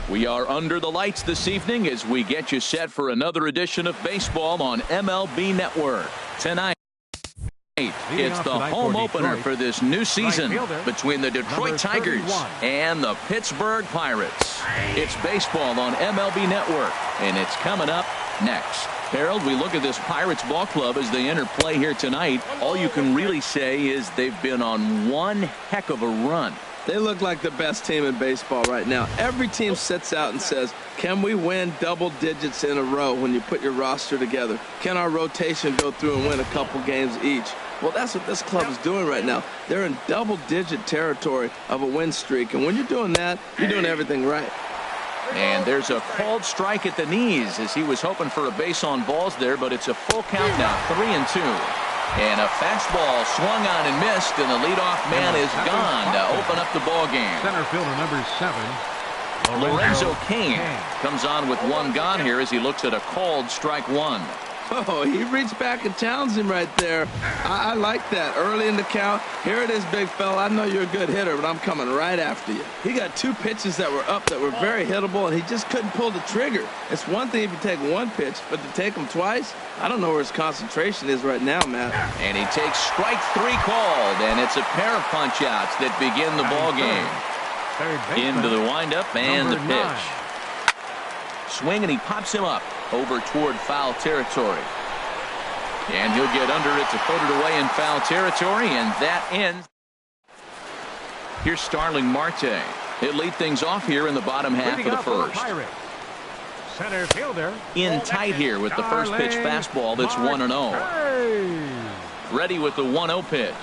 We are under the lights this evening as we get you set for another edition of baseball on MLB Network. Tonight, it's the home opener for this new season between the Detroit Tigers and the Pittsburgh Pirates. It's baseball on MLB Network, and it's coming up next. Harold, we look at this Pirates ball club as they enter play here tonight. All you can really say is they've been on one heck of a run. They look like the best team in baseball right now. Every team sits out and says, can we win double digits in a row when you put your roster together? Can our rotation go through and win a couple games each? Well, that's what this club is doing right now. They're in double-digit territory of a win streak, and when you're doing that, you're doing everything right. And there's a called strike at the knees as he was hoping for a base on balls there, but it's a full count now, 3-2. And a fastball swung on and missed, and the leadoff man is gone to open up the ball game. Center fielder number 7, Lorenzo Cain comes on with one gone here as he looks at a called strike one. Oh, he reached back and challenged him right there. I like that. Early in the count. Here it is, big fella. I know you're a good hitter, but I'm coming right after you. He got two pitches that were up that were very hittable, and he just couldn't pull the trigger. It's one thing if you take one pitch, but to take them twice, I don't know where his concentration is right now, Matt. And he takes strike 3 called, and it's a pair of punch-outs that begin the ball game. Into the windup and the pitch. Swing, and he pops him up over toward foul territory. And he'll get under it to put it away in foul territory, and that ends. Here's Starling Marte. He'll lead things off here in the bottom half of the first. Center fielder. In tight here with the first pitch fastball that's 1-0. Ready with the 1-0 pitch.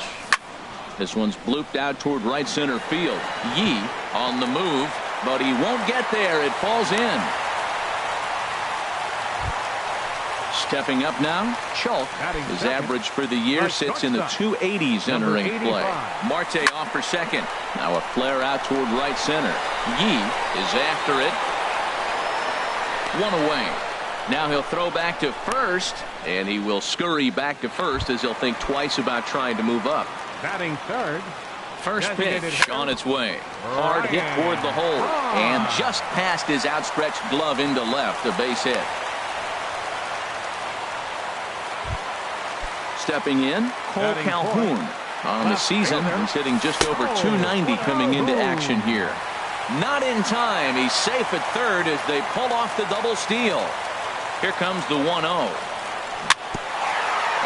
This one's blooped out toward right center field. Yee on the move, but he won't get there. It falls in. Stepping up now, Chalk. His average for the year sits in the 280s entering play. Marte off for second. Now a flare out toward right center. Yee is after it. One away. Now he'll throw back to first, and he will scurry back to first as he'll think twice about trying to move up. Batting third. First pitch on its way. Hard hit toward the hole, and just past his outstretched glove into left, a base hit. Stepping in, Cole Calhoun. On the season, he's hitting just over 290 coming into action here. Not in time. He's safe at third as they pull off the double steal. Here comes the 1-0.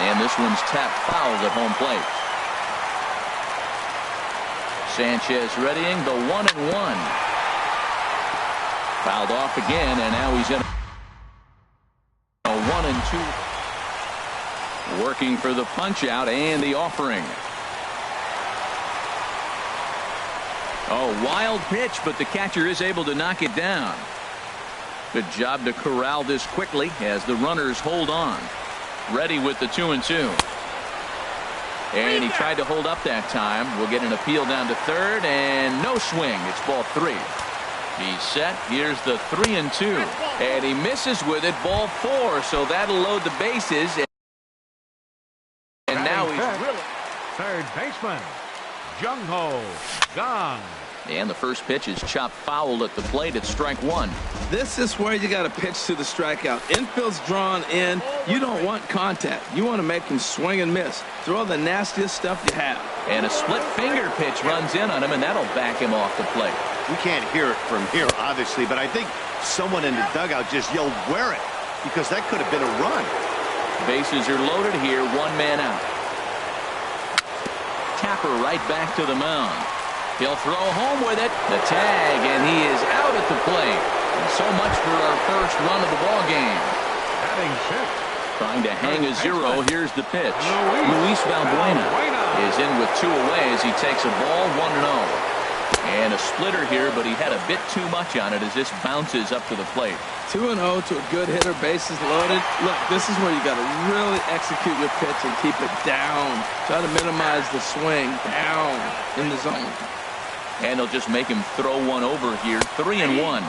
And this one's tapped foul at home plate. Sanchez readying the 1-1. Fouled off again, and now he's in a 1-2. Working for the punch out and the offering. Oh, wild pitch, but the catcher is able to knock it down. Good job to corral this quickly as the runners hold on. Ready with the 2-2. And he tried to hold up that time. We'll get an appeal down to third, and no swing. It's ball 3. He's set. Here's the 3-2. And he misses with it, ball 4. So that'll load the bases. And now he's really. Third baseman, Jung-Ho Kang. And the first pitch is chopped foul at the plate at strike 1. This is where you got to pitch to the strikeout. Infield's drawn in. You don't want contact. You want to make him swing and miss. Throw the nastiest stuff you have. And a split finger pitch runs in on him, and that'll back him off the plate. We can't hear it from here, obviously, but I think someone in the dugout just yelled, "Wear it," because that could have been a run. Bases are loaded here, 1 man out. Tapper right back to the mound. He'll throw home with it. The tag, and he is out at the plate. And so much for our first run of the ball game. Batting sixth. Trying to hang a 0. Here's the pitch. Luis Valbuena is in with 2 away as he takes a ball, 1-0. And a splitter here, but he had a bit too much on it as this bounces up to the plate. 2-0 to a good hitter, bases loaded. Look, this is where you got to really execute your pitch and keep it down. Try to minimize the swing down in the zone. And he'll just make him throw one over here. 3-1.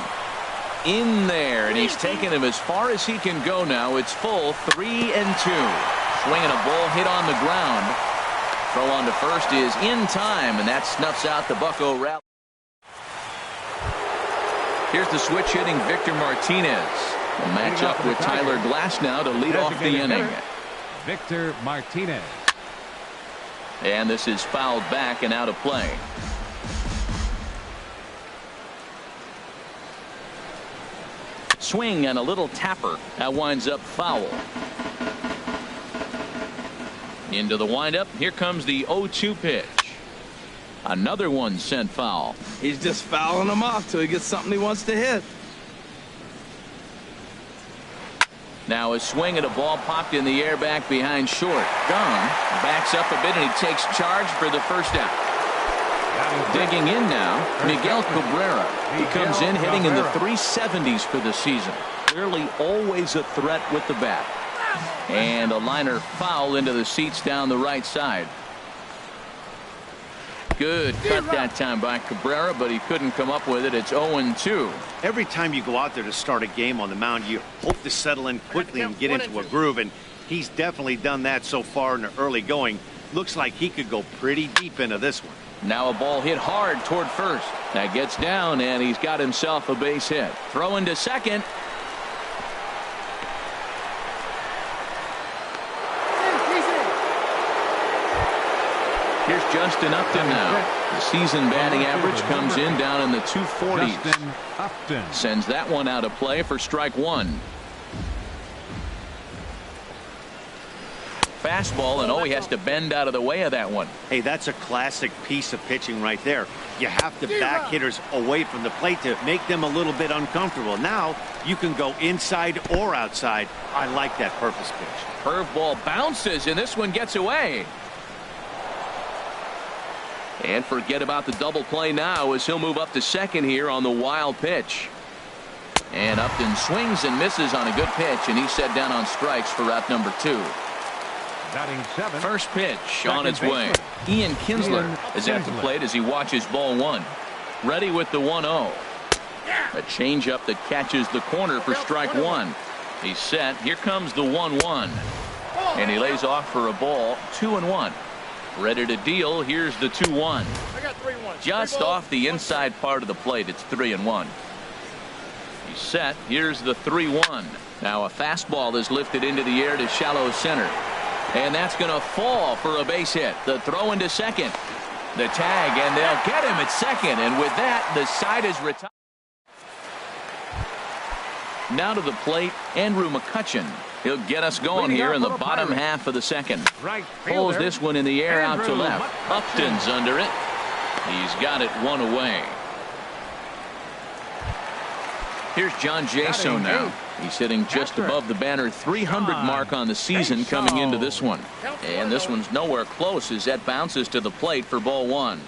In there, and he's taken him as far as he can go now. It's full, 3-2. Swinging a ball hit on the ground. Throw on to first is in time, and that snuffs out the Bucko rally. Here's the switch hitting Victor Martinez. A matchup with Tyler Glasnow to lead off the inning. Victor Martinez. And this is fouled back and out of play. Swing and a little tapper. That winds up foul. Into the windup. Here comes the 0-2 pitch. Another one sent foul. He's just fouling them off till he gets something he wants to hit. Now a swing at a ball popped in the air back behind short. Gone. Backs up a bit and he takes charge for the first out. Digging in now, Miguel Cabrera. He comes in hitting in the 370s for the season. Clearly always a threat with the bat. And a liner foul into the seats down the right side. Good cut that time by Cabrera, but he couldn't come up with it. It's 0-2. Every time you go out there to start a game on the mound, you hope to settle in quickly and get into a groove, and he's definitely done that so far in the early going. Looks like he could go pretty deep into this one. Now a ball hit hard toward first. That gets down, and he's got himself a base hit. Throw into second. Here's Justin Upton now. The season batting average comes in down in the 240s. Justin Upton. Sends that one out of play for strike one. Fastball, and he has to bend out of the way of that one. Hey, that's a classic piece of pitching right there. You have to back hitters away from the plate to make them a little bit uncomfortable. Now you can go inside or outside. I like that purpose pitch. Curveball bounces, and this one gets away. And forget about the double play now as he'll move up to second here on the wild pitch. And Upton swings and misses on a good pitch, and he's set down on strikes for out number 2. Batting seventh. First pitch Second on its way. baseman. Ian Kinsler Ian is at the Kinsler. plate as he watches ball one. Ready with the 1-0. A changeup that catches the corner for strike one. He's set. Here comes the 1-1. And he lays off for a ball. 2-1. Ready to deal. Here's the 2-1. Just off the inside part of the plate. It's 3-1. He's set. Here's the 3-1. Now a fastball is lifted into the air to shallow center. And that's going to fall for a base hit. The throw into second. The tag, and they'll get him at second. And with that, the side is retired. Now to the plate, Andrew McCutchen. He'll get us going here in the bottom half of the second. Right Pulls fielder, this one in the air out to Andrew left. McCutchen. Upton's under it. He's got it one away. Here's John Jaso now. He's hitting just above the banner 300 mark on the season coming into this one. And this one's nowhere close as that bounces to the plate for ball one.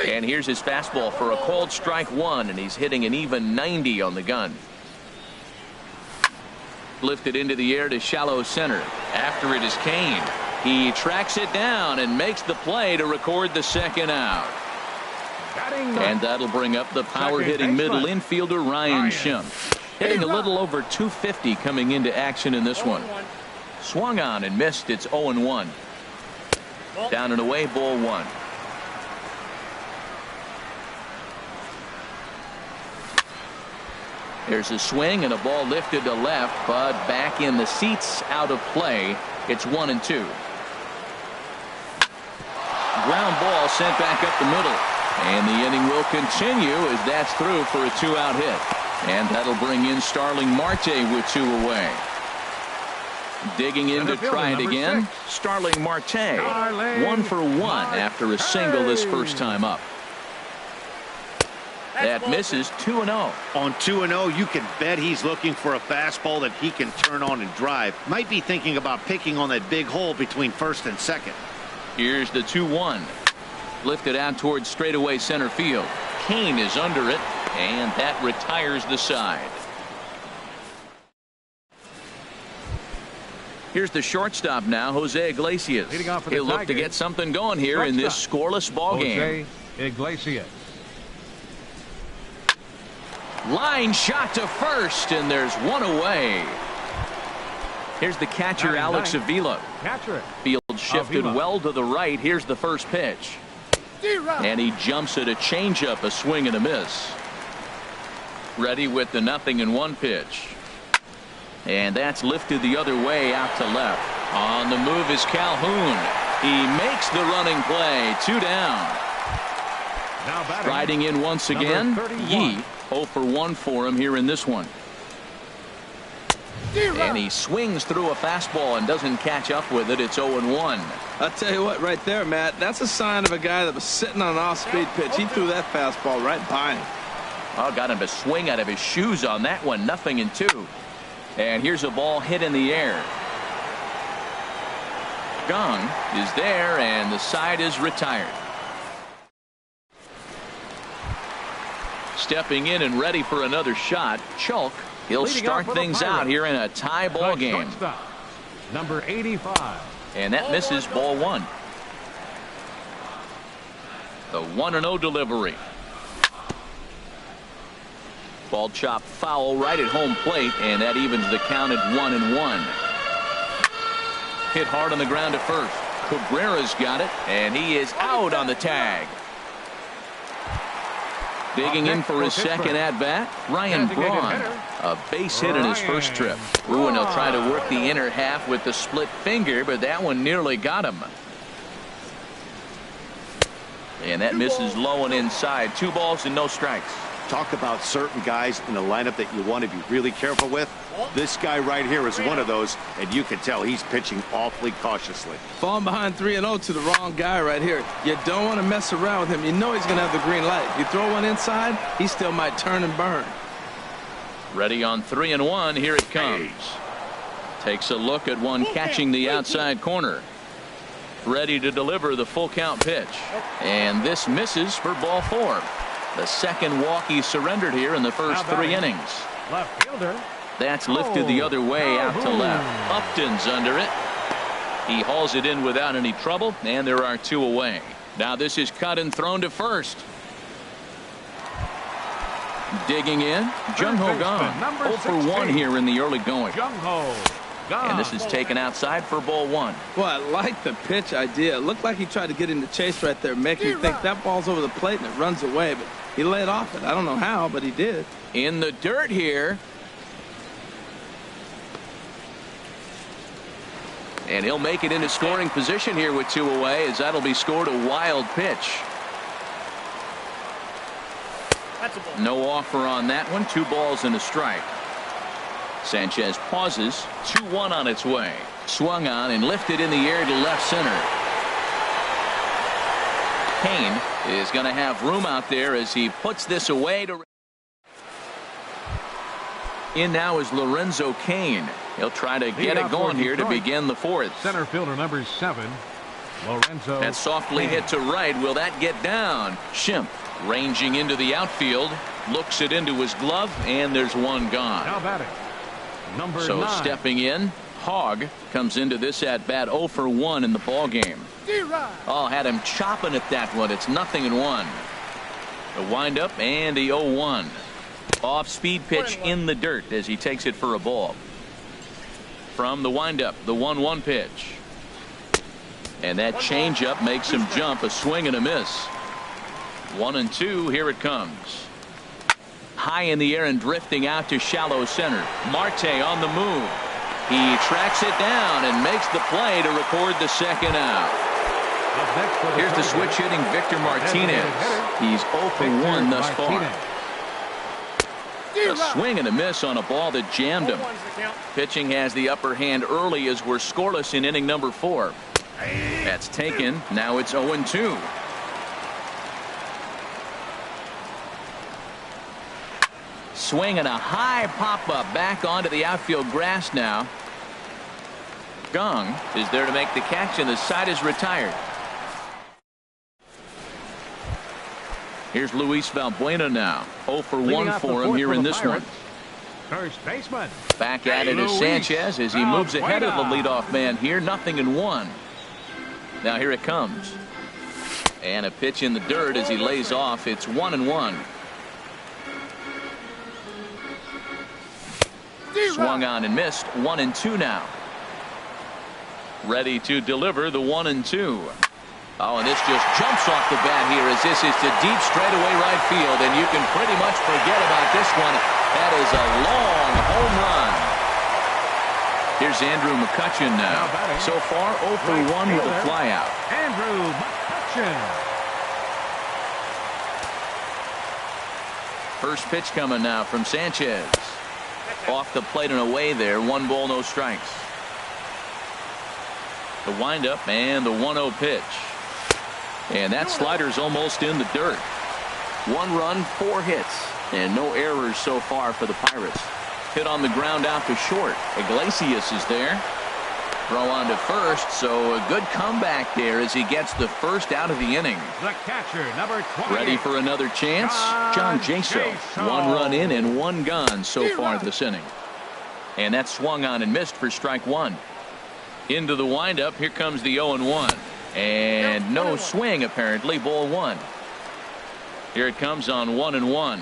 And here's his fastball for a called strike one, and he's hitting an even 90 on the gun. Lifted into the air to shallow center. After it is Kane. He tracks it down and makes the play to record the second out. And that'll bring up the power-hitting middle infielder Ryan Schimpf. Hitting a little over 250 coming into action in this one. Swung on and missed. It's 0-1. Down and away, ball one. There's a swing and a ball lifted to left, but back in the seats, out of play. It's 1-2. Ground ball sent back up the middle. And the inning will continue as that's through for a 2-out hit. And that'll bring in Starling Marte with 2 away. Digging in to try it again. Starling Marte. 1 for 1 after a single this first time up. That misses. 2-0. On 2-0, you can bet he's looking for a fastball that he can turn on and drive. Might be thinking about picking on that big hole between first and second. Here's the 2-1. Lifted out towards straightaway center field. Kane is under it, and that retires the side. Here's the shortstop now, Jose Iglesias. Leading off for the He'll look to Tigers. get something going here in this scoreless ball game. Jose Iglesias. Line shot to first, and there's 1 away. Here's the catcher, Batting Alex ninth. Avila. Catcher. Field shifted Avila. well to the right. Here's the first pitch. And he jumps at a changeup, a swing and a miss. Ready with the 0-1 pitch. And that's lifted the other way out to left. On the move is Calhoun. He makes the running play. 2 down. Riding in once again, Yee. 0 for 1 for him here in this one. And he swings through a fastball and doesn't catch up with it. It's 0-1. I'll tell you what, right there, Matt, that's a sign of a guy that was sitting on an off-speed pitch. He threw that fastball right by him. Oh, got him to swing out of his shoes on that one. 0-2. And here's a ball hit in the air. Gong is there, and the side is retired. Stepping in and ready for another shot, Chalk. He'll start things out here in a tie ball game. Number 85. And that misses ball 1. The 1-0 delivery. Ball chopped foul right at home plate, and that evens the count at 1-1. Hit hard on the ground at first. Cabrera's got it, and he is out on the tag. Digging in for his second at-bat, Ryan Braun. A base hit in his first trip. Ooh, and he'll try to work the inner half with the split finger, but that one nearly got him. And that misses low and inside. 2 balls and no strikes. Talk about certain guys in the lineup that you want to be really careful with. This guy right here is one of those, and you can tell he's pitching awfully cautiously. Falling behind 3-0 to the wrong guy right here. You don't want to mess around with him. You know he's going to have the green light. You throw one inside, he still might turn and burn. Ready on 3-1. Here it comes. Takes a look at one catching the outside corner. Ready to deliver the full count pitch. And this misses for ball 4. The second walk he surrendered here in the first 3 innings. Left fielder. That's lifted the other way out to left. Upton's under it. He hauls it in without any trouble, and there are 2 away. Now this is cut and thrown to first. Digging in, Jung Ho Kang. 0 for 1 here in the early going. And this is taken outside for ball 1. Well, I like the pitch idea. It looked like he tried to get into chase right there, making you think that ball's over the plate and it runs away, but he laid off it. I don't know how, but he did. In the dirt here. And he'll make it into scoring position here with 2 away, as that'll be scored a wild pitch. No offer on that one. 2 balls and a strike. Sanchez pauses. 2-1 on its way. Swung on and lifted in the air to left center. Kane is going to have room out there as he puts this away. In now is Lorenzo Cain. He'll try to get it going here to begin the 4th. Center fielder number 7, Lorenzo. That softly hit to right. Will that get down? Schimpf ranging into the outfield. Looks it into his glove, and there's 1 gone. Now batting, number 9. So stepping in, Hogg comes into this at bat 0 for 1 in the ball game. Oh, had him chopping at that one. It's 0-1. The windup and the 0-1. Off speed pitch in the dirt as he takes it for a ball. From the windup, the 1-1 pitch. And that changeup makes him jump. A swing and a miss. 1-2. Here it comes. High in the air and drifting out to shallow center. Marte on the move. He tracks it down and makes the play to record the second out. Here's the switch hitting Victor Martinez. He's 0 for 1 thus far. A swing and a miss on a ball that jammed him. Pitching has the upper hand early as we're scoreless in inning number 4. That's taken. Now it's 0-2. Swing and a high pop-up back onto the outfield grass now. Gong is there to make the catch, and the side is retired. Here's Luis Valbuena now. 0 for 1 for him here in this one. First baseman. Back at it is Sanchez as he moves ahead of the leadoff man here. 0-1. Now here it comes. And a pitch in the dirt as he lays off. It's 1-1. Swung on and missed. 1-2 now. Ready to deliver the 1-2. Oh, and this just jumps off the bat here as this is to deep straightaway right field, and you can pretty much forget about this one. That is a long home run. Here's Andrew McCutchen now. So far, 0 for 1 with a flyout. Andrew McCutchen. First pitch coming now from Sanchez. Off the plate and away there. 1 ball, no strikes. The windup and the 1-0 pitch. And that slider's almost in the dirt. 1 run, 4 hits, and no errors so far for the Pirates. Hit on the ground out to short. Iglesias is there. Throw on to first, so a good comeback there as he gets the first out of the inning. The catcher, number 20. Ready for another chance? John Jaso. 1 run in and 1 gone so far this inning. And that swung on and missed for strike 1. Into the windup. Here comes the 0-1. And no swing, apparently. Ball 1. Here it comes on 1-1.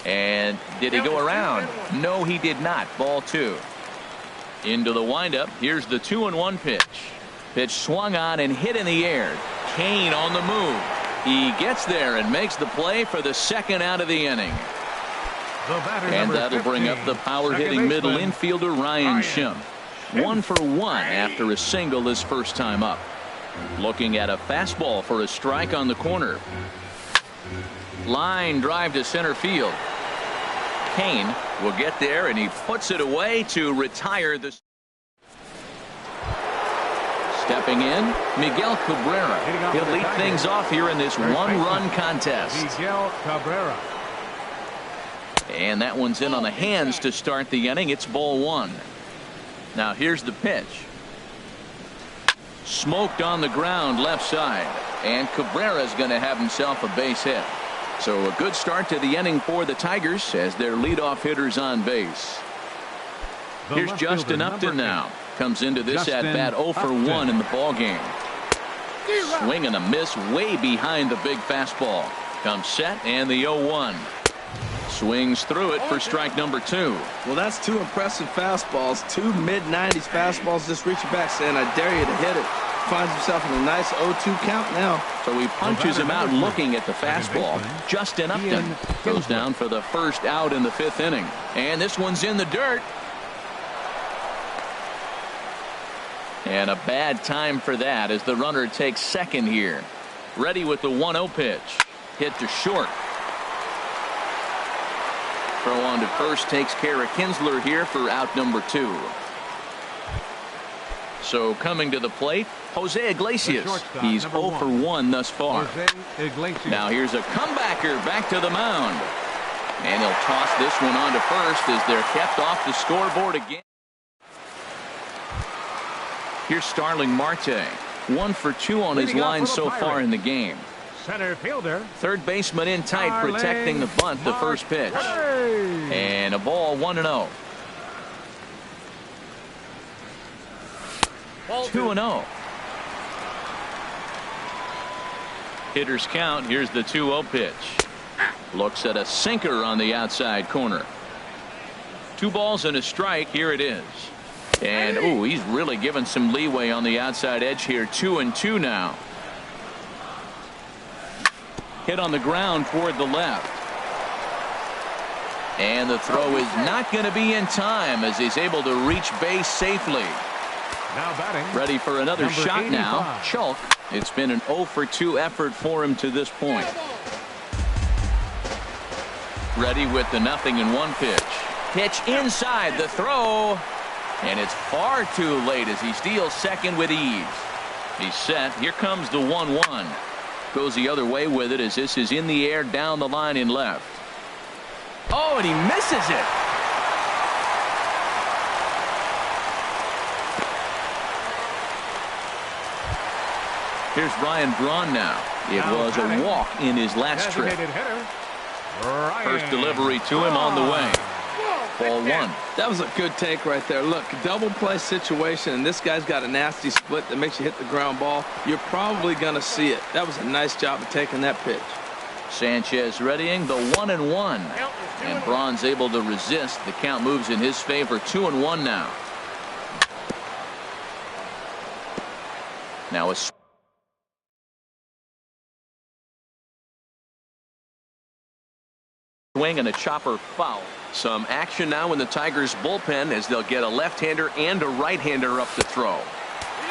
And did he go around? No, he did not. Ball 2. Into the windup. Here's the 2-1 pitch. Pitch swung on and hit in the air. Cain on the move. He gets there and makes the play for the second out of the inning. And that'll bring up the power-hitting middle infielder Ryan Schimpf. 1 for 1 after a single his first time up. Looking at a fastball for a strike on the corner. Line drive to center field. Cain will get there, and he puts it away to retire the. Stepping in, Miguel Cabrera. He'll lead things off here in this 1-run contest. Miguel Cabrera. And that one's in on the hands to start the inning. It's ball 1. Now here's the pitch. Smoked on the ground left side, and Cabrera's going to have himself a base hit. So a good start to the inning for the Tigers as their leadoff hitter's on base. Here's Justin Upton now. Comes into this at bat 0 for 1 in the ball game. Swing and a miss way behind the big fastball. Comes set and the 0-1. Swings through it for strike number 2. Well, that's 2 impressive fastballs. 2 mid-90s fastballs just reaching back saying, I dare you to hit it. Finds himself in a nice 0-2 count now. So he punches him out looking at the fastball. Justin Upton goes down for the first out in the 5th inning. And this one's in the dirt. And a bad time for that as the runner takes second here. Ready with the 1-0 pitch. Hit to short. Throw on to first takes care of Kinsler here for out number 2. So coming to the plate, Jose Iglesias. He's 0 for 1 thus far. Now here's a comebacker back to the mound. And he'll toss this one on to first as they're kept off the scoreboard again. Here's Starling Marte. 1 for 2 on his line so far in the game. Center fielder. Third baseman in tight, protecting the bunt, the first pitch. And a ball, 1-0. 2-0. Hitters count. Here's the 2-0 pitch. Looks at a sinker on the outside corner. 2 balls and a strike. Here it is. And ooh, he's really given some leeway on the outside edge here. 2-2 now. Hit on the ground toward the left. And the throw is not going to be in time as he's able to reach base safely. Now batting. Ready for another Number shot 85. now. Chalk. It's been an 0 for 2 effort for him to this point. Ready with the 0-1 pitch. Pitch inside the throw. And it's far too late as he steals second with ease. He's set. Here comes the 1-1. Goes the other way with it as this is in the air down the line in left. Oh, and he misses it. Here's Ryan Braun now. It was a walk in his last trip. First delivery to him on the way. Ball 1. That was a good take right there. Look, double play situation, and this guy's got a nasty split that makes you hit the ground ball. You're probably going to see it. That was a nice job of taking that pitch. Sanchez readying the 1-1. And Braun's able to resist. The count moves in his favor. 2-1 now. Now a Swing and a chopper foul. Some action now in the Tigers bullpen as they'll get a left-hander and a right-hander up to throw.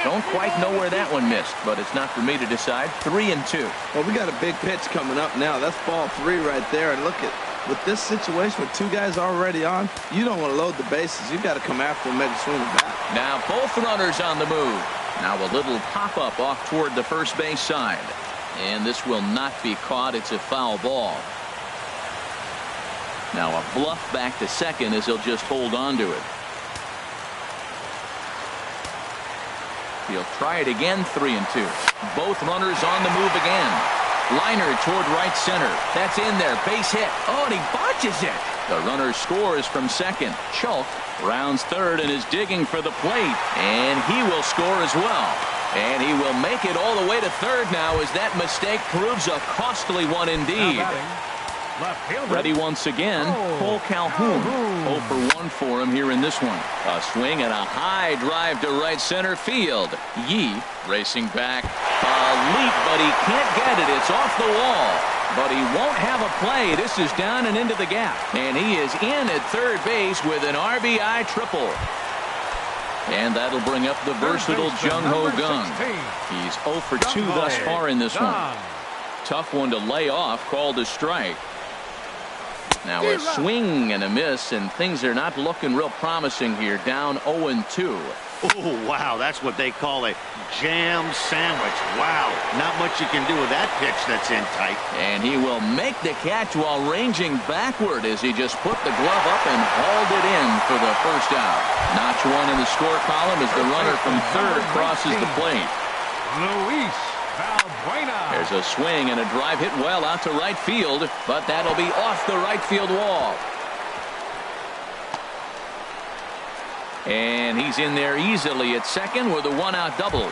Don't quite know where that one missed, but it's not for me to decide. 3-2. Well, we got a big pitch coming up now. That's ball 3 right there. And look at, with this situation with 2 guys already on, you don't want to load the bases. You've got to come after him, maybe swing the bat. Now both runners on the move. Now a little pop-up off toward the first base side. And this will not be caught. It's a foul ball. Now a bluff back to second as he'll just hold on to it. He'll try it again. 3-2. Both runners on the move again. Liner toward right center. That's in there. Base hit. Oh, and he botches it. The runner scores from second. Schulk rounds third and is digging for the plate. And he will score as well. And he will make it all the way to third now as that mistake proves a costly one indeed. Ready once again, Cole Calhoun. 0 for 1 for him here in this one. A swing and a high drive to right center field. Yee racing back. A leap, but he can't get it. It's off the wall. But he won't have a play. This is down and into the gap. And he is in at third base with an RBI triple. And that'll bring up the versatile Jung Ho Kang. He's 0 for 2 thus far in this one. Tough one to lay off, called a strike. Now a swing and a miss, and things are not looking real promising here. Down 0-2. Oh, wow, that's what they call a jam sandwich. Wow, not much you can do with that pitch that's in tight. And he will make the catch while ranging backward as he just put the glove up and hauled it in for the first out. Notch 1 in the score column as the runner from third crosses the plate. Luis Valbuena. There's a swing and a drive hit well out to right field, but that'll be off the right field wall. And he's in there easily at second with a 1-out double.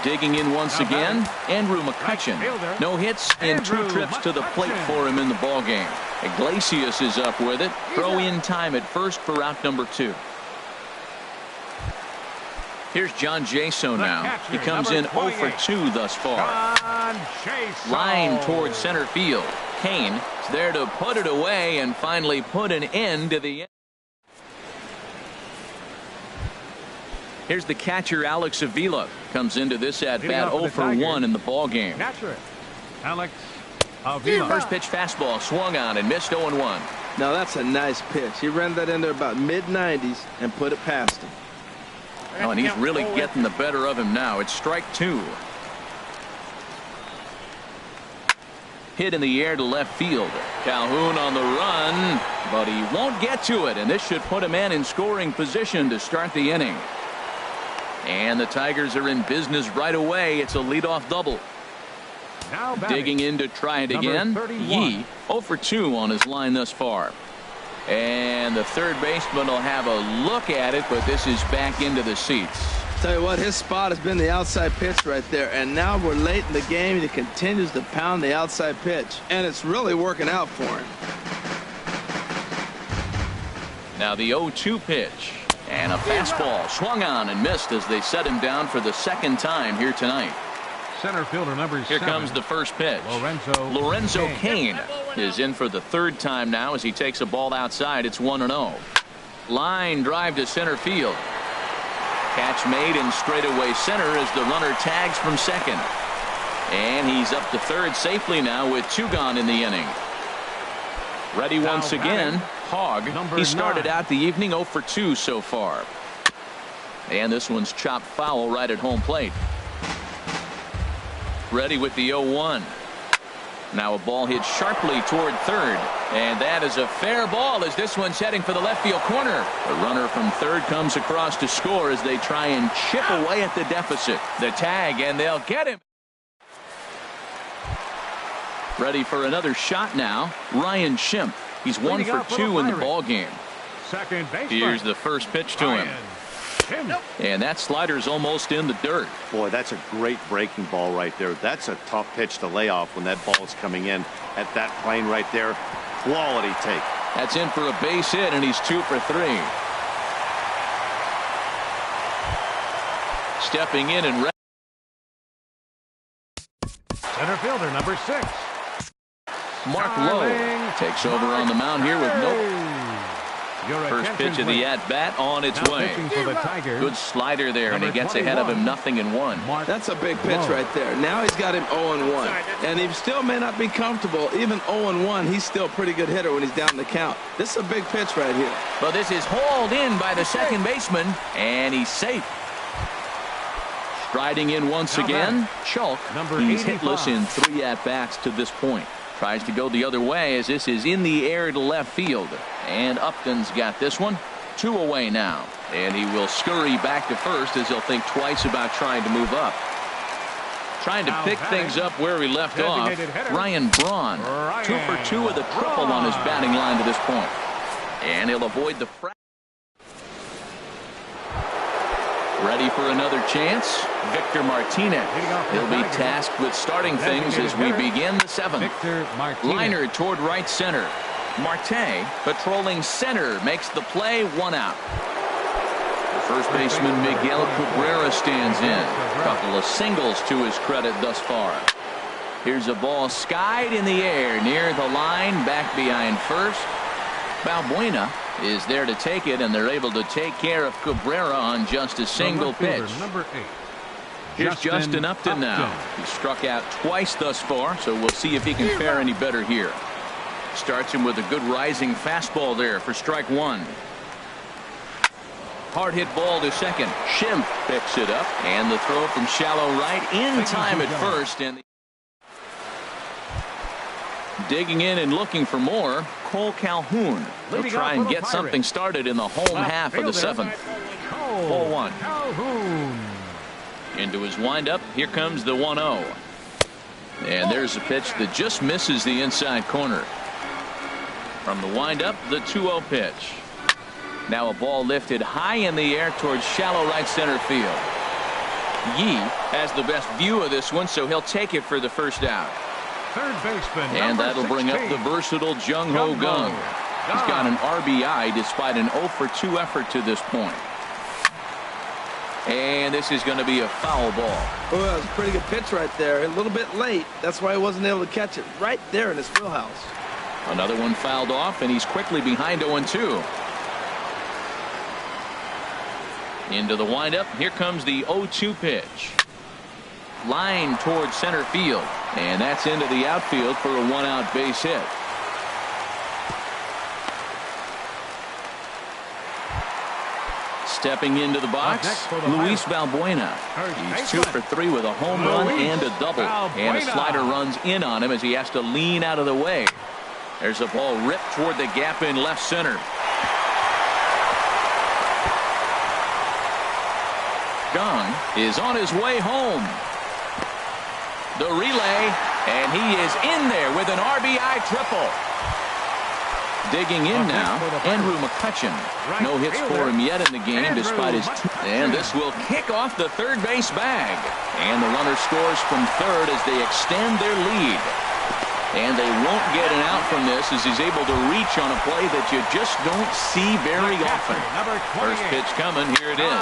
Digging in once again, Andrew McCutchen. No hits and 2 trips to the plate for him in the ballgame. Iglesias is up with it. Throw in time at first for out number 2. Here's John Jaso now. He comes in 0 for 2 thus far. Line towards center field. Kane is there to put it away and finally put an end to the. Here's the catcher Alex Avila. Comes into this at bat 0 for 1 in the ball game. Alex Avila. First pitch fastball swung on and missed 0-1. Now that's a nice pitch. He ran that in there about mid-90s and put it past him. Oh, and he's really getting the better of him now. It's strike 2. Hit in the air to left field. Calhoun on the run, but he won't get to it, and this should put a man in scoring position to start the inning. And the Tigers are in business right away. It's a leadoff double. Now digging in to try it again. Yee 0 for 2 on his line thus far. And the third baseman will have a look at it, but this is back into the seats. Tell you what, his spot has been the outside pitch right there, and now we're late in the game and he continues to pound the outside pitch, and it's really working out for him. Now the 0-2 pitch, and a fastball swung on and missed as they set him down for the second time here tonight. Center fielder number 7. Here comes the first pitch. Lorenzo Cain is in for the third time now as he takes a ball outside. It's 1-0. Line drive to center field. Catch made in straightaway center as the runner tags from second. And he's up to third safely now with 2 gone in the inning. Ready once again, Hogg. He started out the evening 0 for 2 so far. And this one's chopped foul right at home plate. Ready with the 0-1. Now a ball hit sharply toward third, and that is a fair ball as this one's heading for the left field corner. The runner from third comes across to score as they try and chip away at the deficit. The tag, and they'll get him. Ready for another shot now, Ryan Schimpf. He's 1 for 2 in the ball game. Second baseman. Here's the first pitch to him. And that slider's almost in the dirt. Boy, that's a great breaking ball right there. That's a tough pitch to lay off when that ball is coming in at that plane right there. Quality take. That's in for a base hit, and he's 2 for 3. Stepping in and center fielder number 6. Mark Lowe takes over on the mound here with first pitch of the at-bat on its way. Good slider there, and he gets ahead of him 0-1. That's a big pitch right there. Now he's got him 0-1. And he still may not be comfortable. Even 0-1, he's still a pretty good hitter when he's down the count. This is a big pitch right here. Well, this is hauled in by the second baseman, and he's safe. Striding in once again, Chalk. He's hitless in 3 at-bats to this point. Tries to go the other way as this is in the air to left field. And Upton's got this one. 2 away now. And he will scurry back to first as he'll think twice about trying to move up. Trying to pick things up where he left off. Ryan Braun. 2 for 2 with a triple on his batting line to this point. And he'll avoid the ready for another chance. Victor Martinez. He'll be tasked with starting things as we begin the 7th. Liner toward right center. Marte patrolling center makes the play, 1 out. The first baseman Miguel Cabrera stands in. A couple of singles to his credit thus far. Here's a ball skied in the air near the line, back behind first. Balbuena is there to take it, and they're able to take care of Cabrera on just a single pitch. Here's Justin Upton now. He struck out twice thus far, so we'll see if he can fare any better here. Starts him with a good rising fastball there for strike 1. Hard hit ball to second. Schimpf picks it up, and the throw from shallow right in time at first. And digging in and looking for more, Cole Calhoun. He'll try and get something started in the home half of the 7th. Ball 1. Into his windup. Here comes the 1-0. And there's a pitch that just misses the inside corner. From the windup, the 2-0 pitch. Now a ball lifted high in the air towards shallow right center field. Yi has the best view of this one, so he'll take it for the first out. Third baseman, and that'll bring up the versatile Jung Ho Kang. He's got an RBI despite an 0 for 2 effort to this point. And this is going to be a foul ball. Oh, that was a pretty good pitch right there. A little bit late. That's why he wasn't able to catch it right there in his wheelhouse. Another one fouled off, and he's quickly behind 0-2. Into the windup. Here comes the 0-2 pitch. Line towards center field, and that's into the outfield for a 1-out base hit. Stepping into the box, Luis Balbuena. He's 2 for 3 with a home run and a double, and a slider runs in on him as he has to lean out of the way. There's a ball ripped toward the gap in left center. Kang is on his way home. The relay, and he is in there with an RBI triple. Digging in now, Andrew McCutchen. No hits for him yet in the game despite his and this will kick off the third base bag. And the runner scores from third as they extend their lead. And they won't get an out from this as he's able to reach on a play that you just don't see very often. First pitch coming, here it is.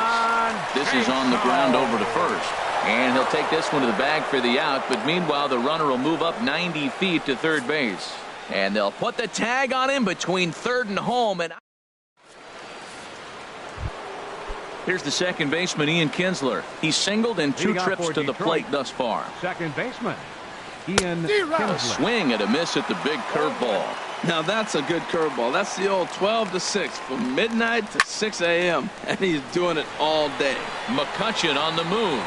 This is on the ground over to first. And he'll take this one to the bag for the out, but meanwhile the runner will move up 90 feet to third base. And they'll put the tag on him between third and home. And here's the second baseman, Ian Kinsler. He's singled in 2 trips to the plate thus far. Second baseman, Ian Kinsler. A swing and a miss at the big curveball. Now that's a good curveball. That's the old 12 to 6 from midnight to 6 a.m. and he's doing it all day. McCutchen on the move.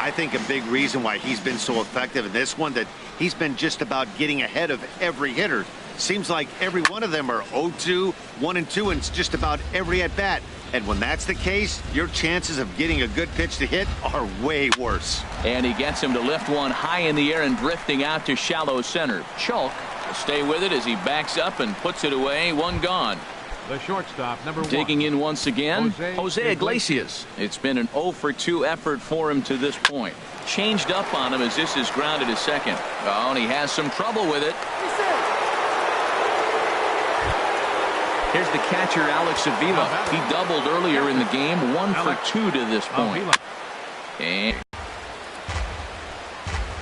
I think a big reason why he's been so effective in this one that he's been just about getting ahead of every hitter. Seems like every one of them are 0-2, 1-2, and it's just about every at bat. And when that's the case, your chances of getting a good pitch to hit are way worse. And he gets him to lift one high in the air and drifting out to shallow center. Chalk will stay with it as he backs up and puts it away. One gone. The shortstop, number 1. Digging in once again, Jose Iglesias. It's been an 0 for 2 effort for him to this point. Changed up on him as this is grounded to second. Oh, and he has some trouble with it. Here's the catcher, Alex Avila. He doubled earlier in the game, 1 for 2 to this point. And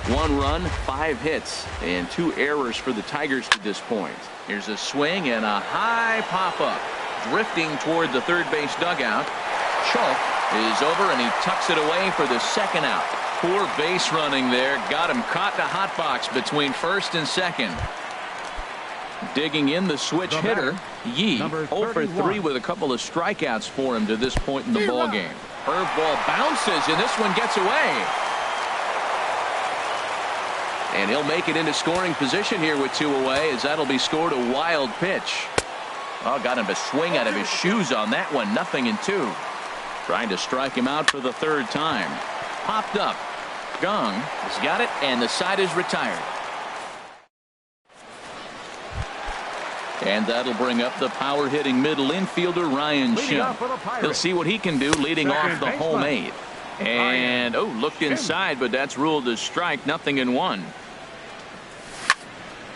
1 run, 5 hits, and 2 errors for the Tigers to this point. Here's a swing and a high pop-up. Drifting toward the third base dugout. Schultz is over, and he tucks it away for the second out. Poor base running there. Got him caught in a hot box between first and second. Digging in the switch hitter, Yee, 0 for 3 with a couple of strikeouts for him to this point in the ballgame. Curveball bounces, and this one gets away. And he'll make it into scoring position here with 2 away, as that'll be scored a wild pitch. Oh, got him to swing out of his shoes on that one. 0-2. Trying to strike him out for the 3rd time. Popped up. Gong has got it, and the side is retired. And that'll bring up the power-hitting middle infielder, Ryan Shim. He'll see what he can do leading off the home 8. And, looked inside, but that's ruled as strike. 0-1.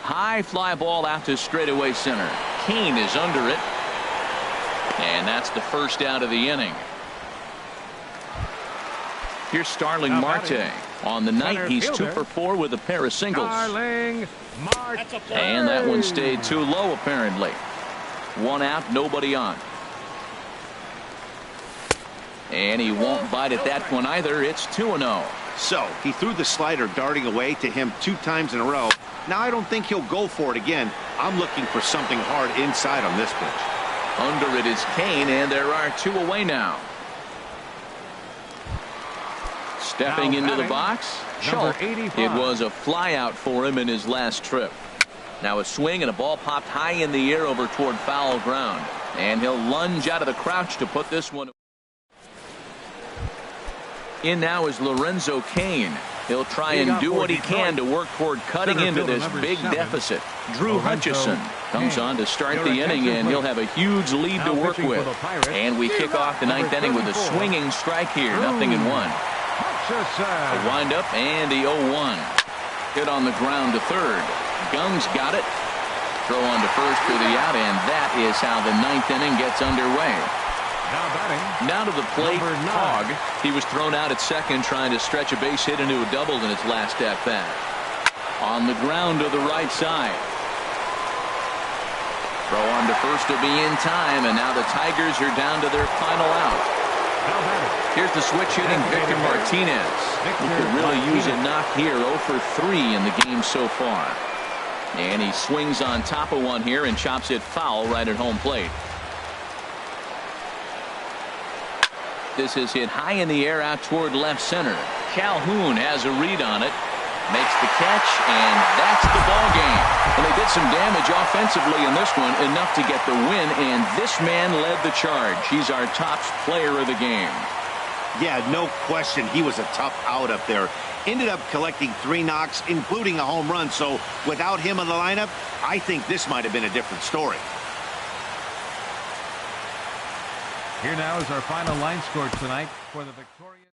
High fly ball out to straightaway center. Kane is under it. And that's the first out of the inning. Here's Starling Marte. On the night, he's 2 for 4 with a pair of singles. And that one stayed too low, apparently. 1 out, nobody on. And he won't bite at that one either. It's 2-0. So he threw the slider darting away to him 2 times in a row. Now I don't think he'll go for it again. I'm looking for something hard inside on this pitch. Under it is Kane, and there are 2 away now. Stepping into the box, Schultz. It was a fly out for him in his last trip. Now a swing and a ball popped high in the air over toward foul ground. And he'll lunge out of the crouch to put this one. In now is Lorenzo Cain. He'll try and do what he can to work toward cutting into this big deficit. Drew Hutchison comes on to start the inning, and he'll have a huge lead to work with. And we kick off the 9th inning with a swinging strike here. 0-1. A windup and the 0-1. Hit on the ground to third. Gung's got it. Throw on to first for the out, and that is how the 9th inning gets underway. Now to the plate, Hogg. He was thrown out at second trying to stretch a base hit into a double in his last at-bat. On the ground to the right side. Throw on to first to be in time, and now the Tigers are down to their final out. Here's the switch hitting Victor Martinez. He could really use a knock here. 0 for 3 in the game so far. And he swings on top of one here and chops it foul right at home plate. This is hit high in the air out toward left center. Calhoun has a read on it. Makes the catch, and that's the ball game. And they did some damage offensively in this one, enough to get the win, and this man led the charge. He's our top player of the game. Yeah, no question. He was a tough out up there. Ended up collecting 3 knocks, including a home run. So without him in the lineup, I think this might have been a different story. Here now is our final line score tonight for the Victoria.